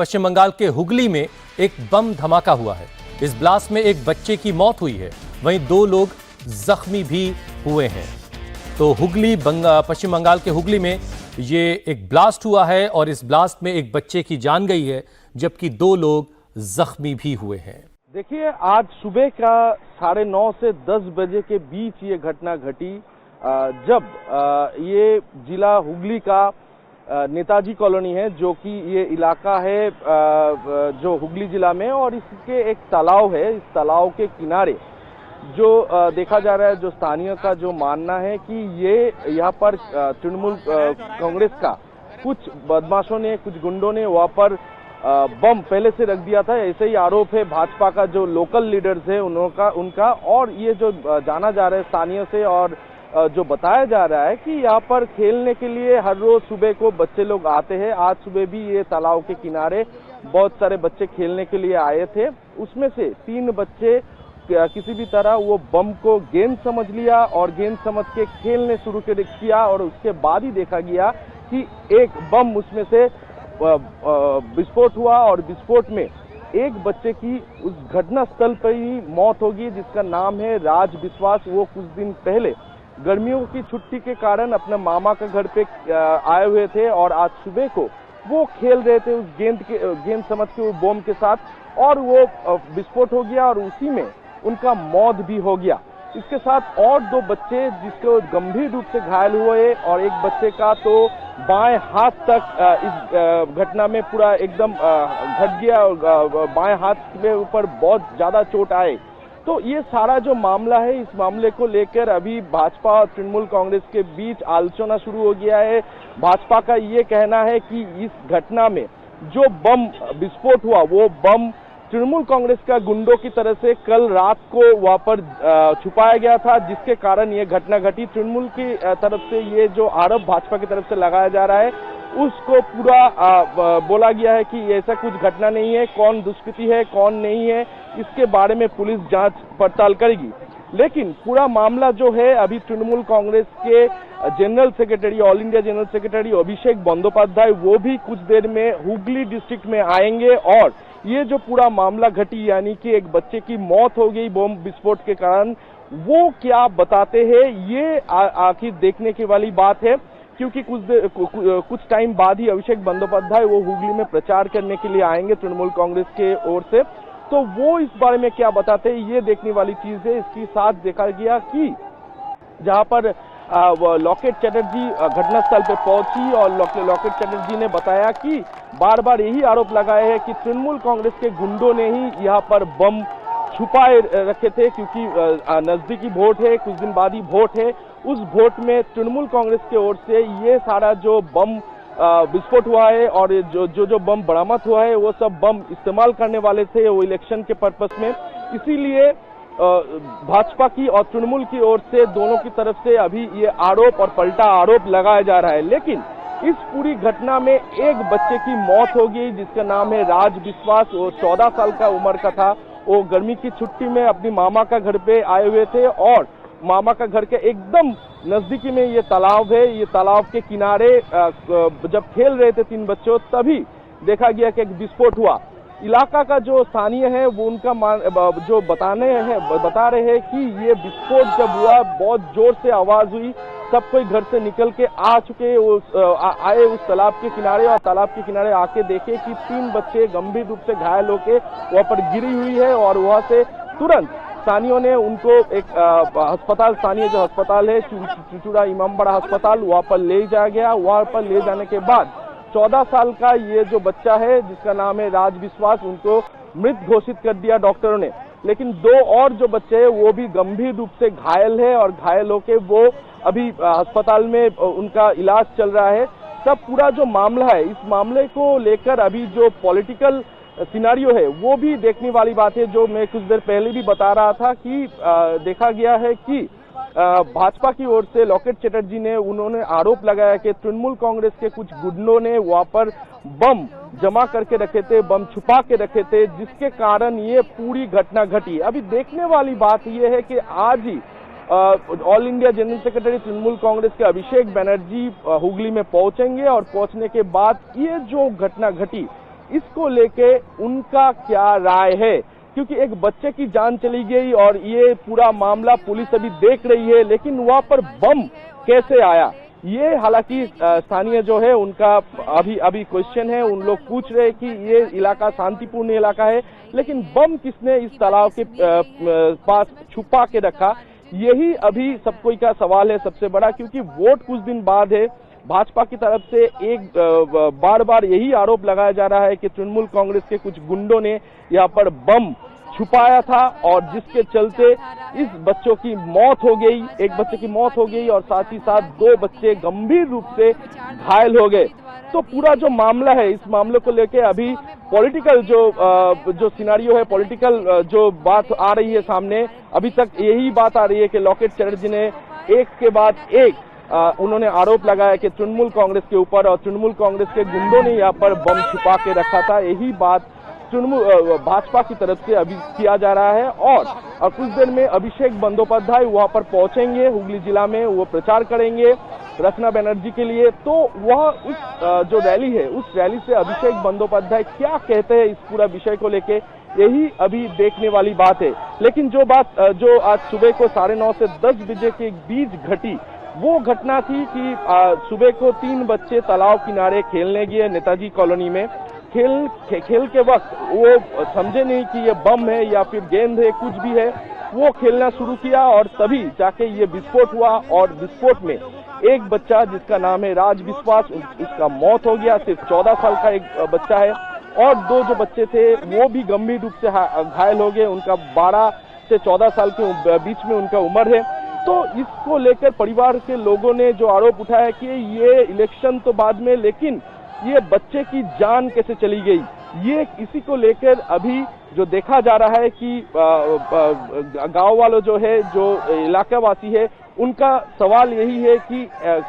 पश्चिम बंगाल के हुगली में एक बम धमाका हुआ है। इस ब्लास्ट में एक बच्चे की मौत हुई है, वहीं 2 लोग जख्मी भी हुए हैं। तो पश्चिम बंगाल के हुगली में ये एक ब्लास्ट हुआ है और इस ब्लास्ट में एक बच्चे की जान गई है, जबकि 2 लोग जख्मी भी हुए हैं। देखिए, आज सुबह का 9:30 से 10 बजे के बीच ये घटना घटी, जब ये जिला हुगली का नेताजी कॉलोनी है, जो कि ये इलाका है जो हुगली जिला में, और इसके एक तालाब है। इस तालाब के किनारे जो देखा जा रहा है, जो स्थानीय का जो मानना है कि ये यहाँ पर तृणमूल कांग्रेस का कुछ बदमाशों ने, कुछ गुंडों ने वहाँ पर बम पहले से रख दिया था। ऐसे ही आरोप है भाजपा का जो लोकल लीडर्स है उनका। और ये जो जाना जा रहा है स्थानीय से, और जो बताया जा रहा है कि यहाँ पर खेलने के लिए हर रोज सुबह को बच्चे लोग आते हैं। आज सुबह भी ये तालाब के किनारे बहुत सारे बच्चे खेलने के लिए आए थे। उसमें से 3 बच्चे किसी भी तरह वो बम को गेंद समझ लिया और गेंद समझ के खेलने शुरू किया, और उसके बाद ही देखा गया कि एक बम उसमें से विस्फोट हुआ, और विस्फोट में एक बच्चे की उस घटना स्थल पर ही मौत होगी, जिसका नाम है राज विश्वास। वो कुछ दिन पहले गर्मियों की छुट्टी के कारण अपने मामा का घर पे आए हुए थे, और आज सुबह को वो खेल रहे थे उस गेंद समझ के वो बम के साथ, और वो विस्फोट हो गया और उसी में उनका मौत भी हो गया। इसके साथ और 2 बच्चे जिसको गंभीर रूप से घायल हुए, और एक बच्चे का तो बाएं हाथ तक इस घटना में पूरा एकदम घट गया, और बाएं हाथ के ऊपर बहुत ज्यादा चोट आए। तो ये सारा जो मामला है, इस मामले को लेकर अभी भाजपा और तृणमूल कांग्रेस के बीच आलोचना शुरू हो गया है। भाजपा का ये कहना है कि इस घटना में जो बम विस्फोट हुआ, वो बम तृणमूल कांग्रेस का गुंडों की तरफ से कल रात को वहां पर छुपाया गया था, जिसके कारण ये घटना घटी। तृणमूल की तरफ से ये जो आरोप भाजपा की तरफ से लगाया जा रहा है, उसको पूरा बोला गया है कि ऐसा कुछ घटना नहीं है। कौन दुष्कृति है, कौन नहीं है, इसके बारे में पुलिस जांच पड़ताल करेगी। लेकिन पूरा मामला जो है, अभी तृणमूल कांग्रेस के general secretary, all India general secretary Abhishek Bandopadhyay, वो भी कुछ देर में हुगली डिस्ट्रिक्ट में आएंगे, और ये जो पूरा मामला घटी, यानी कि एक बच्चे की मौत हो गई बम विस्फोट के कारण, वो क्या बताते हैं, ये आखिर देखने की वाली बात है। क्योंकि कुछ टाइम बाद ही अभिषेक बंदोपाध्याय वो हुगली में प्रचार करने के लिए आएंगे तृणमूल कांग्रेस के ओर से, तो वो इस बारे में क्या बताते हैं, ये देखने वाली चीज है। इसके साथ देखा गया कि जहां पर लॉकेट चैटर्जी घटनास्थल पे पहुंची, और लॉकेट चैटर्जी ने बताया कि बार बार यही आरोप लगाए हैं कि तृणमूल कांग्रेस के गुंडों ने ही यहाँ पर बम छुपाए रखे थे, क्योंकि नजदीकी वोट है, कुछ दिन बाद ही वोट है। उस वोट में तृणमूल कांग्रेस की ओर से ये सारा जो बम विस्फोट हुआ है, और जो बम बरामद हुआ है, वो सब बम इस्तेमाल करने वाले थे वो इलेक्शन के पर्पस में। इसीलिए भाजपा की और तृणमूल की ओर से दोनों की तरफ से अभी ये आरोप और पलटा आरोप लगाया जा रहा है। लेकिन इस पूरी घटना में एक बच्चे की मौत हो गई, जिसका नाम है राज विश्वास। वो 14 साल का उम्र का था। वो गर्मी की छुट्टी में अपनी मामा का घर पे आए हुए थे, और मामा का घर के एकदम नजदीकी में ये तालाब है। ये तालाब के किनारे जब खेल रहे थे 3 बच्चों, तभी देखा गया कि एक विस्फोट हुआ। इलाका का जो स्थानीय है वो उनका जो बता रहे हैं कि ये विस्फोट जब हुआ, बहुत जोर से आवाज हुई, सब कोई घर से निकल के आ चुके आए उस तालाब के किनारे, और तालाब के किनारे आके देखे कि 3 बच्चे गंभीर रूप से घायल होके वहां पर गिरी हुई है, और वहां से तुरंत स्थानियों ने उनको एक अस्पताल, स्थानीय जो अस्पताल है चुचुड़ा इमामबाड़ा अस्पताल, वहां पर ले जाया गया। वहां पर ले जाने के बाद 14 साल का ये जो बच्चा है, जिसका नाम है राज विश्वास, उनको मृत घोषित कर दिया डॉक्टरों ने। लेकिन 2 और जो बच्चे हैं वो भी गंभीर रूप से घायल है, और घायल होके वो अभी अस्पताल में उनका इलाज चल रहा है। सब पूरा जो मामला है, इस मामले को लेकर अभी जो पॉलिटिकल सिनारियो है वो भी देखने वाली बात है। जो मैं कुछ देर पहले भी बता रहा था कि देखा गया है कि भाजपा की ओर से लॉकेट चैटर्जी ने उन्होंने आरोप लगाया कि तृणमूल कांग्रेस के कुछ गुंडों ने वहां पर बम जमा करके रखे थे, बम छुपा के रखे थे, जिसके कारण ये पूरी घटना घटी। अभी देखने वाली बात यह है कि आज ही all India general secretary Trinamool Congress के अभिषेक बनर्जी हुगली में पहुंचेंगे, और पहुंचने के बाद ये जो घटना घटी, इसको लेके उनका क्या राय है, क्योंकि एक बच्चे की जान चली गई और ये पूरा मामला पुलिस अभी देख रही है, लेकिन वहां पर बम कैसे आया, ये हालांकि स्थानीय जो है उनका अभी क्वेश्चन है। उन लोग पूछ रहे हैं कि ये इलाका शांतिपूर्ण इलाका है, लेकिन बम किसने इस तालाब के पास छुपा के रखा, यही अभी सब कोई का सवाल है सबसे बड़ा। क्योंकि वोट कुछ दिन बाद है, भाजपा की तरफ से एक बार बार यही आरोप लगाया जा रहा है कि तृणमूल कांग्रेस के कुछ गुंडों ने यहाँ पर बम छुपाया था और जिसके चलते इस बच्चों की मौत हो गई, एक बच्चे की मौत हो गई और साथ ही साथ 2 बच्चे गंभीर रूप से घायल हो गए। तो पूरा जो मामला है, इस मामले को लेके अभी पॉलिटिकल जो सिनेरियो है, पॉलिटिकल जो बात आ रही है सामने, अभी तक यही बात आ रही है कि लॉकेट चैटर्जी ने एक के बाद एक उन्होंने आरोप लगाया कि तृणमूल कांग्रेस के ऊपर, और तृणमूल कांग्रेस के गुंडों ने यहाँ पर बम छुपा के रखा था। यही बात भाजपा की तरफ से अभी किया जा रहा है। और कुछ देर में अभिषेक बंदोपाध्याय वहां पर पहुंचेंगे हुगली जिला में, वो प्रचार करेंगे रचना बनर्जी के लिए। तो वह उस जो रैली है, उस रैली से अभिषेक बंदोपाध्याय क्या कहते हैं इस पूरा विषय को लेके, यही अभी देखने वाली बात है। लेकिन जो बात जो आज सुबह को 9:30 से 10 बजे के बीच घटी, वो घटना थी कि सुबह को 3 बच्चे तालाब किनारे खेलने गए नेताजी कॉलोनी में। खेल के वक्त वो समझे नहीं कि ये बम है या फिर गेंद है, कुछ भी है, वो खेलना शुरू किया और तभी जाके ये विस्फोट हुआ। और विस्फोट में एक बच्चा जिसका नाम है राज विश्वास, उसका मौत हो गया। सिर्फ 14 साल का एक बच्चा है और 2 जो बच्चे थे वो भी गंभीर रूप से घायल हो गए। उनका 12 से 14 साल के बीच में उनका उम्र है। तो इसको लेकर परिवार के लोगों ने जो आरोप उठाया कि ये इलेक्शन तो बाद में, लेकिन ये बच्चे की जान कैसे चली गई, ये इसी को लेकर अभी जो देखा जा रहा है कि गांव वालों जो है, जो इलाकावासी है, उनका सवाल यही है कि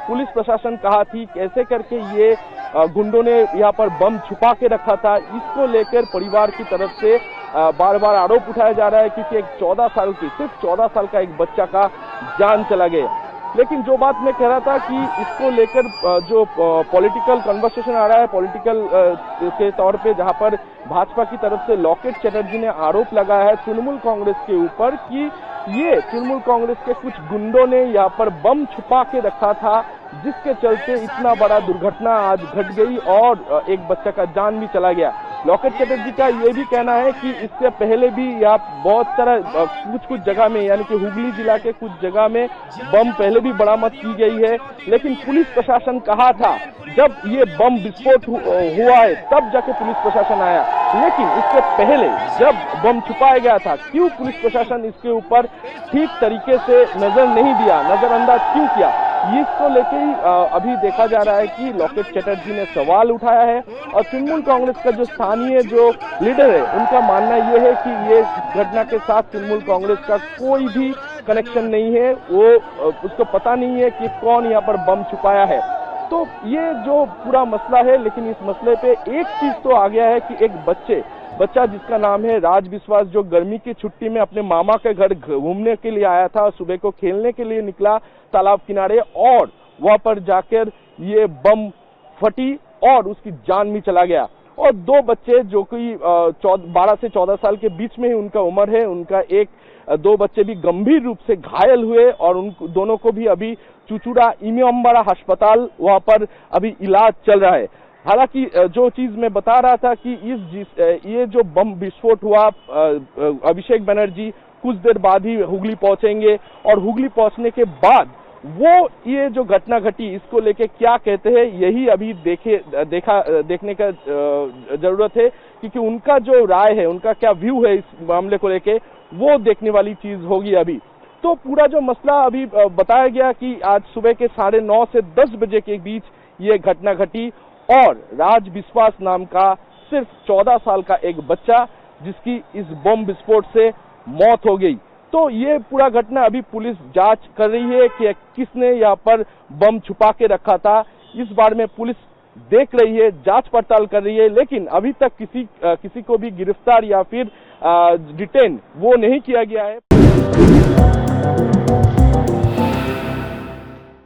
पुलिस प्रशासन कहा थी, कैसे करके ये गुंडों ने यहाँ पर बम छुपा के रखा था। इसको लेकर परिवार की तरफ से बार बार आरोप उठाया जा रहा है क्योंकि एक 14 साल की, सिर्फ 14 साल का एक बच्चा का जान चला गया। लेकिन जो बात मैं कह रहा था कि इसको लेकर जो पॉलिटिकल कन्वर्सेशन आ रहा है, पॉलिटिकल के तौर पे, जहां पर भाजपा की तरफ से लॉकेट चैटर्जी ने आरोप लगाया है तृणमूल कांग्रेस के ऊपर कि ये तृणमूल कांग्रेस के कुछ गुंडों ने यहाँ पर बम छुपा के रखा था, जिसके चलते इतना बड़ा दुर्घटना आज घट गई और एक बच्चा का जान भी चला गया। लॉकेट चैटर्जी का ये भी कहना है कि इससे पहले भी यहाँ बहुत सारा कुछ जगह में, यानी कि हुगली जिला के कुछ जगह में बम पहले भी बरामद की गई है, लेकिन पुलिस प्रशासन कहा था जब ये बम विस्फोट हुआ है तब जाके पुलिस प्रशासन आया। लेकिन इससे पहले जब बम छुपाया गया था, क्यों पुलिस प्रशासन इसके ऊपर ठीक तरीके से नजर नहीं दिया, नजरअंदाज क्यों किया, इसको लेकर ही अभी देखा जा रहा है कि लॉकेट चैटर्जी ने सवाल उठाया है। और तृणमूल कांग्रेस का जो स्थानीय जो लीडर है, उनका मानना यह है कि ये घटना के साथ तृणमूल कांग्रेस का कोई भी कनेक्शन नहीं है, वो उसको पता नहीं है कि कौन यहाँ पर बम छुपाया है। तो ये जो पूरा मसला है, लेकिन इस मसले पे एक चीज तो आ गया है कि एक बच्चा जिसका नाम है राज विश्वास, जो गर्मी की छुट्टी में अपने मामा के घर घूमने के लिए आया था, सुबह को खेलने के लिए निकला तालाब किनारे और वहां पर जाकर ये बम फटी और उसकी जान भी चला गया। और 2 बच्चे जो कि 12 से 14 साल के बीच में ही उनका उम्र है, उनका 2 बच्चे भी गंभीर रूप से घायल हुए और उन दोनों को भी अभी चुचुड़ा इमियम्बारा अस्पताल वहां पर अभी इलाज चल रहा है। हालांकि जो चीज मैं बता रहा था कि ये जो बम विस्फोट हुआ, अभिषेक बनर्जी कुछ देर बाद ही हुगली पहुंचेंगे और हुगली पहुंचने के बाद वो ये जो घटना घटी इसको लेके क्या कहते हैं, यही अभी देखने का जरूरत है, क्योंकि उनका जो राय है, उनका क्या व्यू है इस मामले को लेके, वो देखने वाली चीज होगी अभी। तो पूरा जो मसला अभी बताया गया कि आज सुबह के 9:30 से 10 बजे के बीच ये घटना घटी और राज विश्वास नाम का सिर्फ 14 साल का एक बच्चा, जिसकी इस बम विस्फोट से मौत हो गई। तो ये पूरा घटना अभी पुलिस जांच कर रही है कि किसने यहाँ पर बम छुपा के रखा था। इस बारे में पुलिस देख रही है, जांच पड़ताल कर रही है, लेकिन अभी तक किसी को भी गिरफ्तार या फिर डिटेन वो नहीं किया गया है।